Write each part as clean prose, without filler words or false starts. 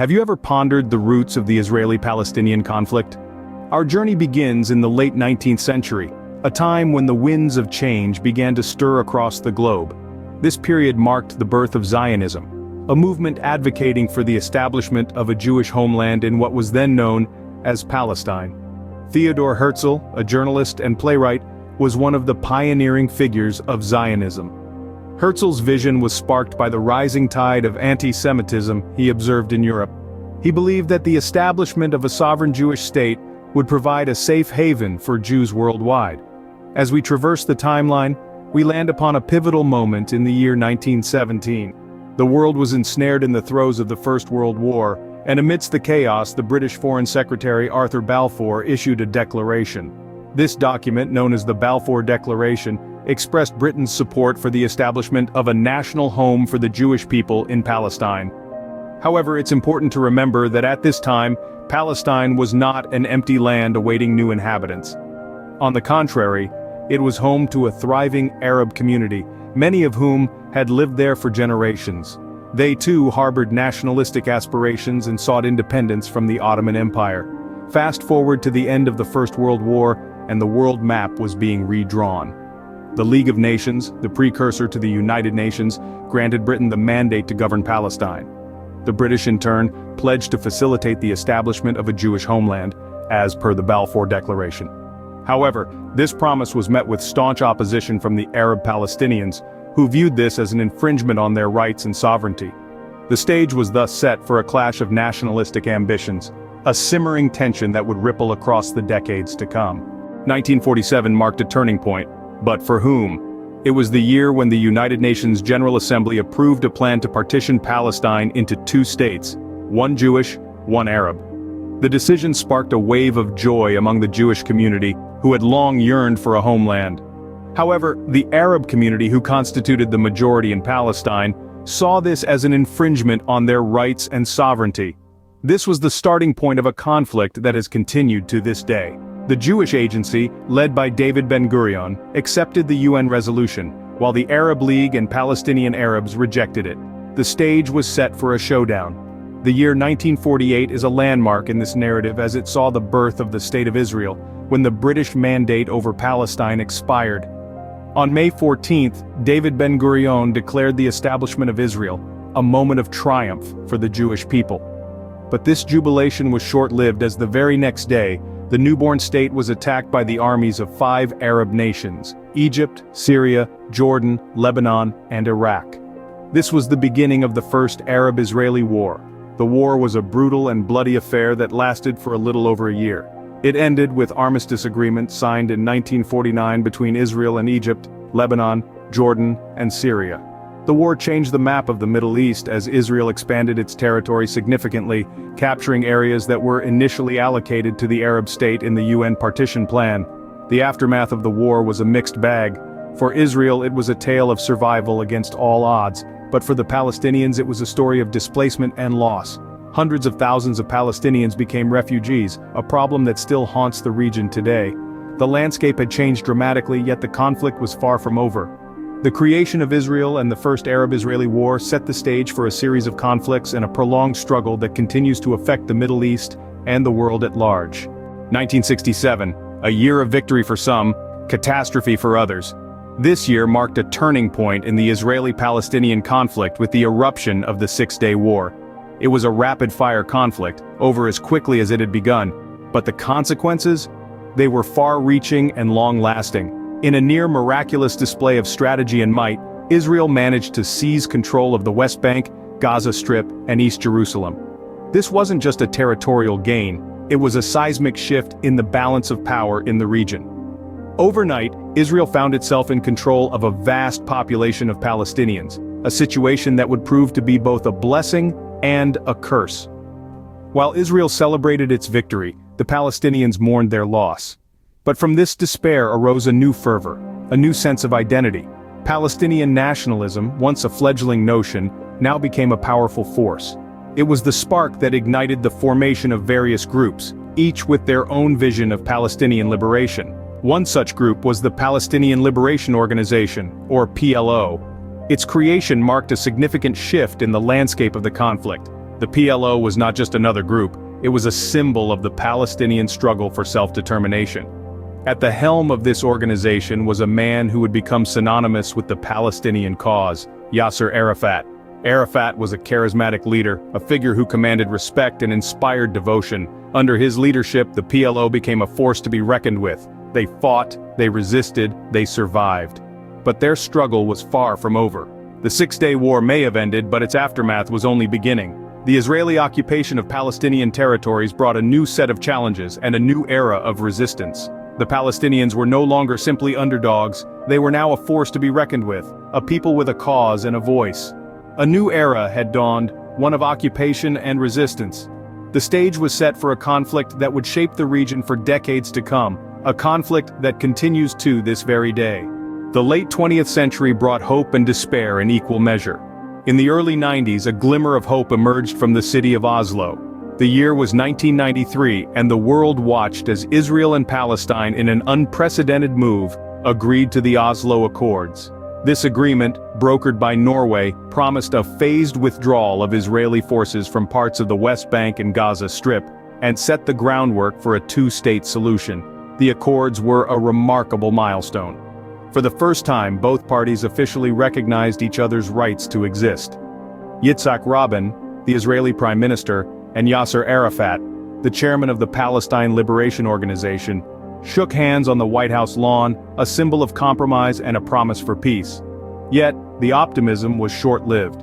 Have you ever pondered the roots of the Israeli-Palestinian conflict? Our journey begins in the late 19th century, a time when the winds of change began to stir across the globe. This period marked the birth of Zionism, a movement advocating for the establishment of a Jewish homeland in what was then known as Palestine. Theodor Herzl, a journalist and playwright, was one of the pioneering figures of Zionism. Herzl's vision was sparked by the rising tide of anti-Semitism he observed in Europe. He believed that the establishment of a sovereign Jewish state would provide a safe haven for Jews worldwide. As we traverse the timeline, we land upon a pivotal moment in the year 1917. The world was ensnared in the throes of the First World War, and amidst the chaos, the British Foreign Secretary Arthur Balfour issued a declaration. This document, known as the Balfour Declaration, expressed Britain's support for the establishment of a national home for the Jewish people in Palestine. However, it's important to remember that at this time, Palestine was not an empty land awaiting new inhabitants. On the contrary, it was home to a thriving Arab community, many of whom had lived there for generations. They too harbored nationalistic aspirations and sought independence from the Ottoman Empire. Fast forward to the end of the First World War, and the world map was being redrawn. The League of Nations, the precursor to the United Nations, granted Britain the mandate to govern Palestine. The British, in turn, pledged to facilitate the establishment of a Jewish homeland, as per the Balfour Declaration. However, this promise was met with staunch opposition from the Arab Palestinians, who viewed this as an infringement on their rights and sovereignty. The stage was thus set for a clash of nationalistic ambitions, a simmering tension that would ripple across the decades to come. 1947 marked a turning point. But for whom? It was the year when the United Nations General Assembly approved a plan to partition Palestine into two states, one Jewish, one Arab. The decision sparked a wave of joy among the Jewish community, who had long yearned for a homeland. However, the Arab community, who constituted the majority in Palestine, saw this as an infringement on their rights and sovereignty. This was the starting point of a conflict that has continued to this day. The Jewish Agency, led by David Ben-Gurion, accepted the UN resolution, while the Arab League and Palestinian Arabs rejected it. The stage was set for a showdown. The year 1948 is a landmark in this narrative as it saw the birth of the State of Israel, when the British mandate over Palestine expired. On May 14th, David Ben-Gurion declared the establishment of Israel, a moment of triumph for the Jewish people. But this jubilation was short-lived, as the very next day, the newborn state was attacked by the armies of 5 Arab nations: Egypt, Syria, Jordan, Lebanon, and Iraq. This was the beginning of the First Arab-Israeli War. The war was a brutal and bloody affair that lasted for a little over a year. It ended with armistice agreements signed in 1949 between Israel and Egypt, Lebanon, Jordan, and Syria. The war changed the map of the Middle East as Israel expanded its territory significantly, capturing areas that were initially allocated to the Arab state in the UN partition plan. The aftermath of the war was a mixed bag. For Israel, it was a tale of survival against all odds, but for the Palestinians it was a story of displacement and loss. Hundreds of thousands of Palestinians became refugees, a problem that still haunts the region today. The landscape had changed dramatically, yet the conflict was far from over. The creation of Israel and the First Arab-Israeli War set the stage for a series of conflicts and a prolonged struggle that continues to affect the Middle East and the world at large. 1967, a year of victory for some, catastrophe for others. This year marked a turning point in the Israeli-Palestinian conflict with the eruption of the Six-Day War. It was a rapid-fire conflict, over as quickly as it had begun, but the consequences? They were far-reaching and long-lasting. In a near-miraculous display of strategy and might, Israel managed to seize control of the West Bank, Gaza Strip, and East Jerusalem. This wasn't just a territorial gain, it was a seismic shift in the balance of power in the region. Overnight, Israel found itself in control of a vast population of Palestinians, a situation that would prove to be both a blessing and a curse. While Israel celebrated its victory, the Palestinians mourned their loss. But from this despair arose a new fervor, a new sense of identity. Palestinian nationalism, once a fledgling notion, now became a powerful force. It was the spark that ignited the formation of various groups, each with their own vision of Palestinian liberation. One such group was the Palestinian Liberation Organization, or PLO. Its creation marked a significant shift in the landscape of the conflict. The PLO was not just another group, it was a symbol of the Palestinian struggle for self-determination. At the helm of this organization was a man who would become synonymous with the Palestinian cause, Yasser Arafat. Arafat was a charismatic leader, a figure who commanded respect and inspired devotion. Under his leadership, the PLO became a force to be reckoned with. They fought, they resisted, they survived. But their struggle was far from over. The Six-Day War may have ended, but its aftermath was only beginning. The Israeli occupation of Palestinian territories brought a new set of challenges and a new era of resistance. The Palestinians were no longer simply underdogs, they were now a force to be reckoned with, a people with a cause and a voice. A new era had dawned, one of occupation and resistance. The stage was set for a conflict that would shape the region for decades to come, a conflict that continues to this very day. The late 20th century brought hope and despair in equal measure. In the early 90s, a glimmer of hope emerged from the city of Oslo. The year was 1993, and the world watched as Israel and Palestine, in an unprecedented move, agreed to the Oslo Accords. This agreement, brokered by Norway, promised a phased withdrawal of Israeli forces from parts of the West Bank and Gaza Strip, and set the groundwork for a two-state solution. The accords were a remarkable milestone. For the first time, both parties officially recognized each other's rights to exist. Yitzhak Rabin, the Israeli Prime Minister, and Yasser Arafat, the chairman of the Palestine Liberation Organization, shook hands on the White House lawn, a symbol of compromise and a promise for peace. Yet, the optimism was short-lived.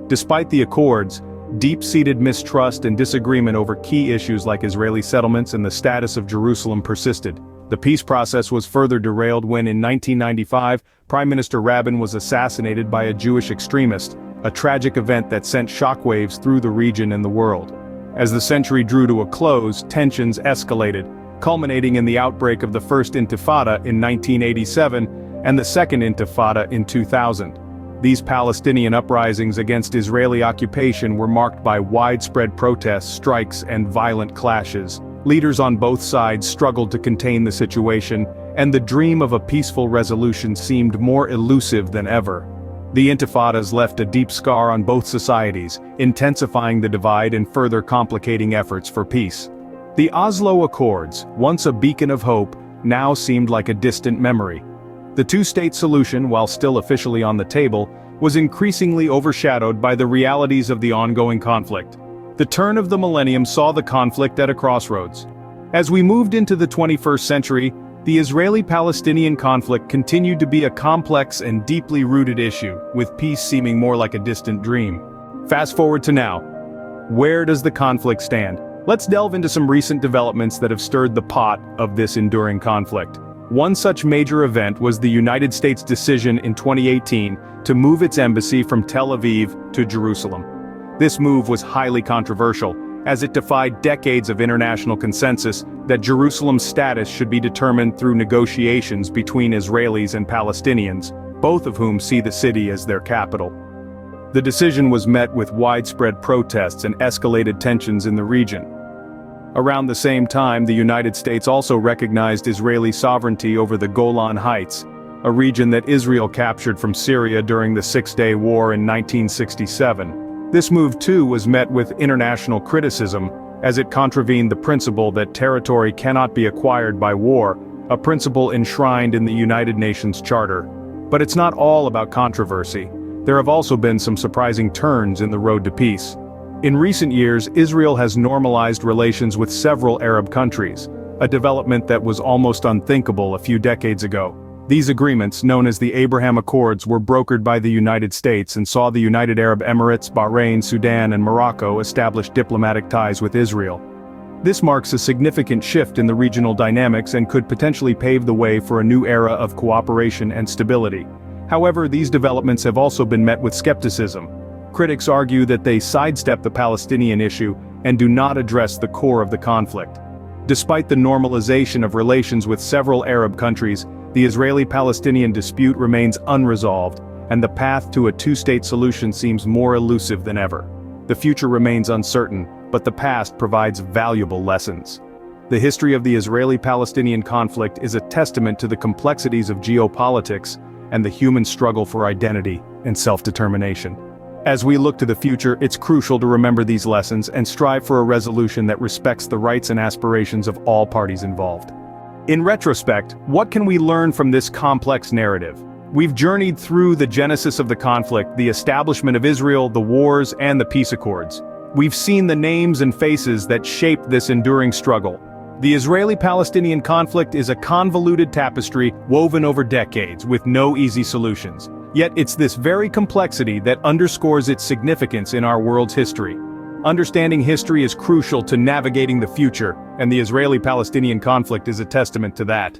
Despite the accords, deep-seated mistrust and disagreement over key issues like Israeli settlements and the status of Jerusalem persisted. The peace process was further derailed when, in 1995, Prime Minister Rabin was assassinated by a Jewish extremist, a tragic event that sent shockwaves through the region and the world. As the century drew to a close, tensions escalated, culminating in the outbreak of the First Intifada in 1987 and the Second Intifada in 2000. These Palestinian uprisings against Israeli occupation were marked by widespread protests, strikes, and violent clashes. Leaders on both sides struggled to contain the situation, and the dream of a peaceful resolution seemed more elusive than ever. The intifadas left a deep scar on both societies, intensifying the divide and further complicating efforts for peace. The Oslo Accords, once a beacon of hope, now seemed like a distant memory. The two-state solution, while still officially on the table, was increasingly overshadowed by the realities of the ongoing conflict. The turn of the millennium saw the conflict at a crossroads. As we moved into the 21st century, the Israeli-Palestinian conflict continued to be a complex and deeply rooted issue, with peace seeming more like a distant dream. Fast forward to now. Where does the conflict stand? Let's delve into some recent developments that have stirred the pot of this enduring conflict. One such major event was the United States' decision in 2018 to move its embassy from Tel Aviv to Jerusalem. This move was highly controversial, as it defied decades of international consensus that Jerusalem's status should be determined through negotiations between Israelis and Palestinians, both of whom see the city as their capital. The decision was met with widespread protests and escalated tensions in the region. Around the same time, the United States also recognized Israeli sovereignty over the Golan Heights, a region that Israel captured from Syria during the Six-Day War in 1967. This move too was met with international criticism, as it contravened the principle that territory cannot be acquired by war, a principle enshrined in the United Nations Charter. But it's not all about controversy. There have also been some surprising turns in the road to peace. In recent years, Israel has normalized relations with several Arab countries, a development that was almost unthinkable a few decades ago. These agreements, known as the Abraham Accords, were brokered by the United States and saw the United Arab Emirates, Bahrain, Sudan, and Morocco establish diplomatic ties with Israel. This marks a significant shift in the regional dynamics and could potentially pave the way for a new era of cooperation and stability. However, these developments have also been met with skepticism. Critics argue that they sidestep the Palestinian issue and do not address the core of the conflict. Despite the normalization of relations with several Arab countries, the Israeli-Palestinian dispute remains unresolved, and the path to a two-state solution seems more elusive than ever. The future remains uncertain, but the past provides valuable lessons. The history of the Israeli-Palestinian conflict is a testament to the complexities of geopolitics and the human struggle for identity and self-determination. As we look to the future, it's crucial to remember these lessons and strive for a resolution that respects the rights and aspirations of all parties involved. In retrospect, what can we learn from this complex narrative? We've journeyed through the genesis of the conflict, the establishment of Israel, the wars, and the peace accords. We've seen the names and faces that shaped this enduring struggle. The Israeli-Palestinian conflict is a convoluted tapestry woven over decades with no easy solutions. Yet it's this very complexity that underscores its significance in our world's history. Understanding history is crucial to navigating the future, and the Israeli-Palestinian conflict is a testament to that.